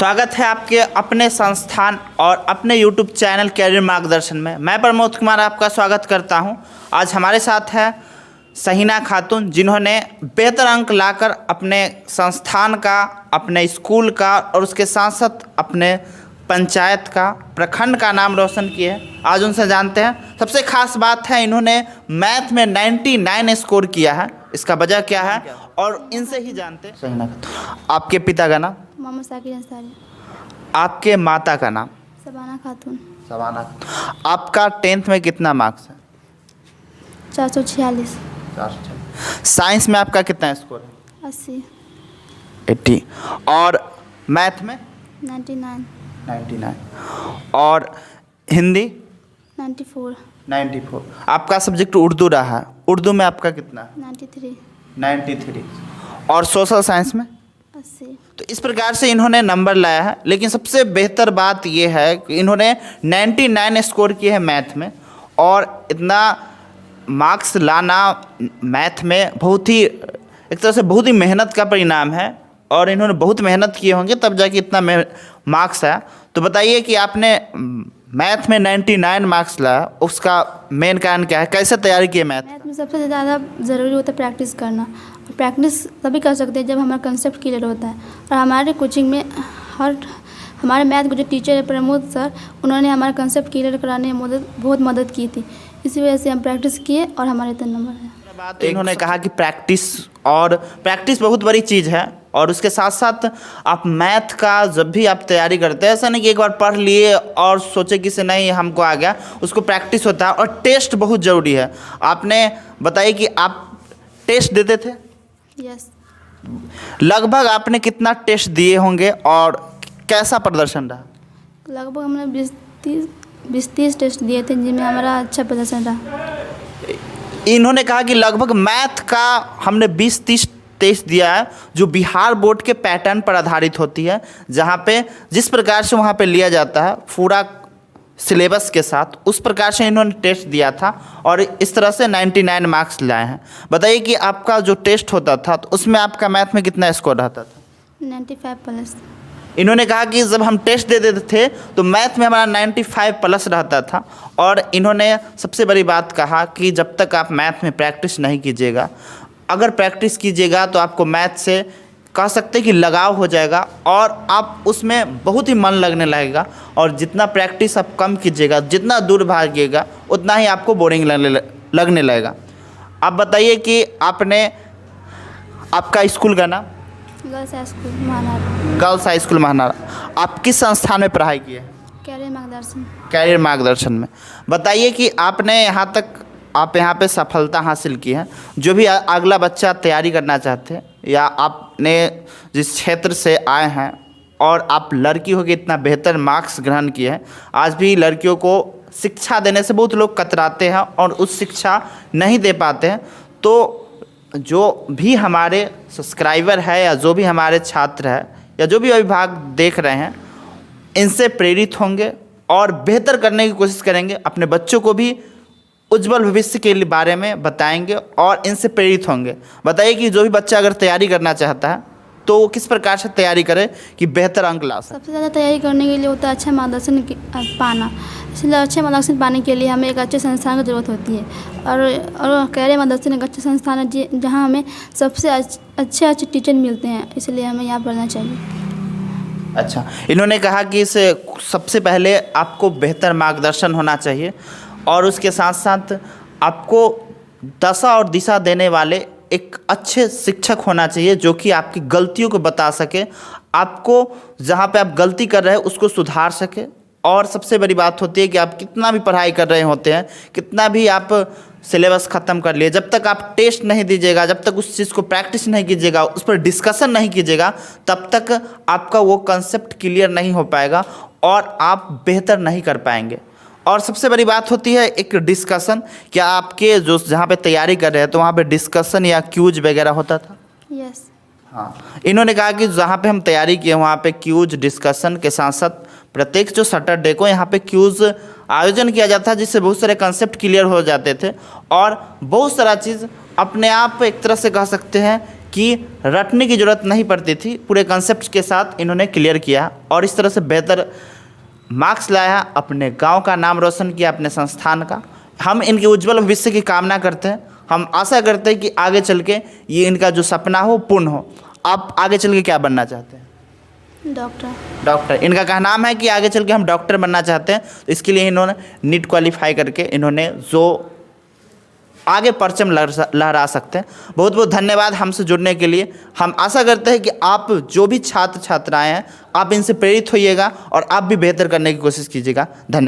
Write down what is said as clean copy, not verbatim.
स्वागत है आपके अपने संस्थान और अपने यूट्यूब चैनल कैरियर मार्गदर्शन में। मैं प्रमोद कुमार आपका स्वागत करता हूं। आज हमारे साथ है सहीना खातून, जिन्होंने बेहतर अंक लाकर अपने संस्थान का, अपने स्कूल का और उसके साथ साथ अपने पंचायत का, प्रखंड का नाम रोशन किए हैं। आज उनसे जानते हैं। सबसे खास बात है, इन्होंने मैथ में 99 स्कोर किया है। इसका वजह क्या है और इनसे ही जानते हैं। सहीना खातून, आपके पिता का नाम? मोहम्मद साकिर अंसारी। आपके माता का नाम? सबाना खातून। सबाना। आपका 10th में कितना मार्क्स है? 446। साइंस में आपका कितना स्कोर है? 80। और मैथ में? 99। और हिंदी? 94। आपका सब्जेक्ट उर्दू रहा है। उर्दू में आपका कितना? 93। और सोशल साइंस में? 80। तो इस प्रकार से इन्होंने नंबर लाया है। लेकिन सबसे बेहतर बात यह है कि इन्होंने 99 स्कोर किए हैं मैथ में। और इतना मार्क्स लाना मैथ में बहुत ही, एक तरह से बहुत ही मेहनत का परिणाम है। और इन्होंने बहुत मेहनत किए होंगे तब जाके इतना मार्क्स आया। तो बताइए कि आपने मैथ में 99 मार्क्स लाया, उसका मेन कारण क्या है? कैसे तैयारी किए मैथ में सबसे ज़्यादा ज़रूरी होता है प्रैक्टिस करना। और प्रैक्टिस तभी कर सकते हैं जब हमारा कंसेप्ट क्लियर होता है। और हमारे कोचिंग में हमारे मैथ के जो टीचर है प्रमोद सर, उन्होंने हमारा कंसेप्ट क्लियर कराने में बहुत मदद की थी। इसी वजह से हम प्रैक्टिस किए और हमारे इतने नंबर हैं। बात इन्होंने कहा कि प्रैक्टिस बहुत बड़ी चीज़ है। और उसके साथ साथ आप मैथ का जब भी आप तैयारी करते हैं, ऐसा नहीं कि एक बार पढ़ लिए और सोचे कि से नहीं हमको आ गया, उसको प्रैक्टिस होता है। और टेस्ट बहुत ज़रूरी है। आपने बताइए कि आप टेस्ट देते थे? यस। लगभग आपने कितना टेस्ट दिए होंगे और कैसा प्रदर्शन रहा? लगभग हमने 20-30 टेस्ट दिए थे, जिनमें हमारा अच्छा प्रदर्शन रहा। इन्होंने कहा कि लगभग मैथ का हमने 20-30 टेस्ट दिया है, जो बिहार बोर्ड के पैटर्न पर आधारित होती है, जहाँ पे जिस प्रकार से वहाँ पे लिया जाता है पूरा सिलेबस के साथ, उस प्रकार से इन्होंने टेस्ट दिया था और इस तरह से 99 मार्क्स लाए हैं। बताइए कि आपका जो टेस्ट होता था तो उसमें आपका मैथ में कितना स्कोर रहता था? 95+। इन्होंने कहा कि जब हम टेस्ट दे देते थे तो मैथ में हमारा 95+ रहता था। और इन्होंने सबसे बड़ी बात कहा कि जब तक आप मैथ में प्रैक्टिस नहीं कीजिएगा, अगर प्रैक्टिस कीजिएगा तो आपको मैथ से कह सकते हैं कि लगाव हो जाएगा और आप उसमें बहुत ही मन लगने लगेगा। और जितना प्रैक्टिस आप कम कीजिएगा, जितना दूर भागिएगा, उतना ही आपको बोरिंग लगने लगेगा। आप बताइए कि आपका स्कूल का नाम? Girls high school Mahanara. Girls high school Mahanara. आप किस संस्थान में पढ़ाई की है? कैरियर मार्गदर्शन में। बताइए कि आपने आप यहाँ पे सफलता हासिल की है। जो भी अगला बच्चा तैयारी करना चाहते हैं, या आपने जिस क्षेत्र से आए हैं और आप लड़की हो के इतना बेहतर मार्क्स ग्रहण किए हैं, आज भी लड़कियों को शिक्षा देने से बहुत लोग कतराते हैं और उस शिक्षा नहीं दे पाते हैं। तो जो भी हमारे सब्सक्राइबर है या जो भी हमारे छात्र है या जो भी अभिभावक देख रहे हैं, इनसे प्रेरित होंगे और बेहतर करने की कोशिश करेंगे। अपने बच्चों को भी उज्जवल भविष्य के बारे में बताएंगे और इनसे प्रेरित होंगे। बताइए कि जो भी बच्चा अगर तैयारी करना चाहता है तो वो किस प्रकार से तैयारी करे कि बेहतर अंक ला सके? सबसे ज़्यादा तैयारी करने के लिए होता है अच्छा मार्गदर्शन पाना। इसलिए अच्छे मार्गदर्शन पाने के लिए हमें एक अच्छे संस्थान की ज़रूरत होती है। और कैरियर मार्गदर्शन एक अच्छा संस्थान है जहाँ हमें सबसे अच्छे टीचर मिलते हैं, इसलिए हमें यहाँ पढ़ना चाहिए। अच्छा, इन्होंने कहा कि इसे सबसे पहले आपको बेहतर मार्गदर्शन होना चाहिए और उसके साथ साथ आपको दशा और दिशा देने वाले एक अच्छे शिक्षक होना चाहिए, जो कि आपकी गलतियों को बता सके, आपको जहाँ पे आप गलती कर रहे हैं उसको सुधार सके। और सबसे बड़ी बात होती है कि आप कितना भी पढ़ाई कर रहे होते हैं, कितना भी आप सिलेबस ख़त्म कर लिए, जब तक आप टेस्ट नहीं दीजिएगा, जब तक उस चीज़ को प्रैक्टिस नहीं कीजिएगा, उस पर डिस्कशन नहीं कीजिएगा, तब तक आपका वो कंसेप्ट क्लियर नहीं हो पाएगा और आप बेहतर नहीं कर पाएंगे। और सबसे बड़ी बात होती है एक डिस्कशन। क्या आपके जो जहाँ पे तैयारी कर रहे हैं तो वहाँ पे डिस्कशन या क्यूज वगैरह होता था? यस। हाँ, इन्होंने कहा कि जहाँ पे हम तैयारी किए वहाँ पे क्यूज डिस्कशन के साथ साथ प्रत्येक जो सैटरडे को यहाँ पे क्यूज आयोजन किया जाता है, जिससे बहुत सारे कंसेप्ट क्लियर हो जाते थे और बहुत सारा चीज़ अपने आप एक तरह से कह सकते हैं कि रटने की ज़रूरत नहीं पड़ती थी, पूरे कंसेप्ट के साथ इन्होंने क्लियर किया और इस तरह से बेहतर मार्क्स लाया, अपने गांव का नाम रोशन किया, अपने संस्थान का। हम इनके उज्जवल भविष्य की कामना करते हैं। हम आशा करते हैं कि आगे चल के ये इनका जो सपना हो पूर्ण हो। आप आगे चल के क्या बनना चाहते हैं? डॉक्टर। इनका क्या नाम है कि आगे चल के हम डॉक्टर बनना चाहते हैं, तो इसके लिए इन्होंने नीट क्वालिफाई करके इन्होंने जो आगे परचम लहरा सकते हैं। बहुत बहुत धन्यवाद हमसे जुड़ने के लिए। हम आशा करते हैं कि आप जो भी छात्र छात्राएं हैं, आप इनसे प्रेरित होइएगा और आप भी बेहतर करने की कोशिश कीजिएगा। धन्यवाद।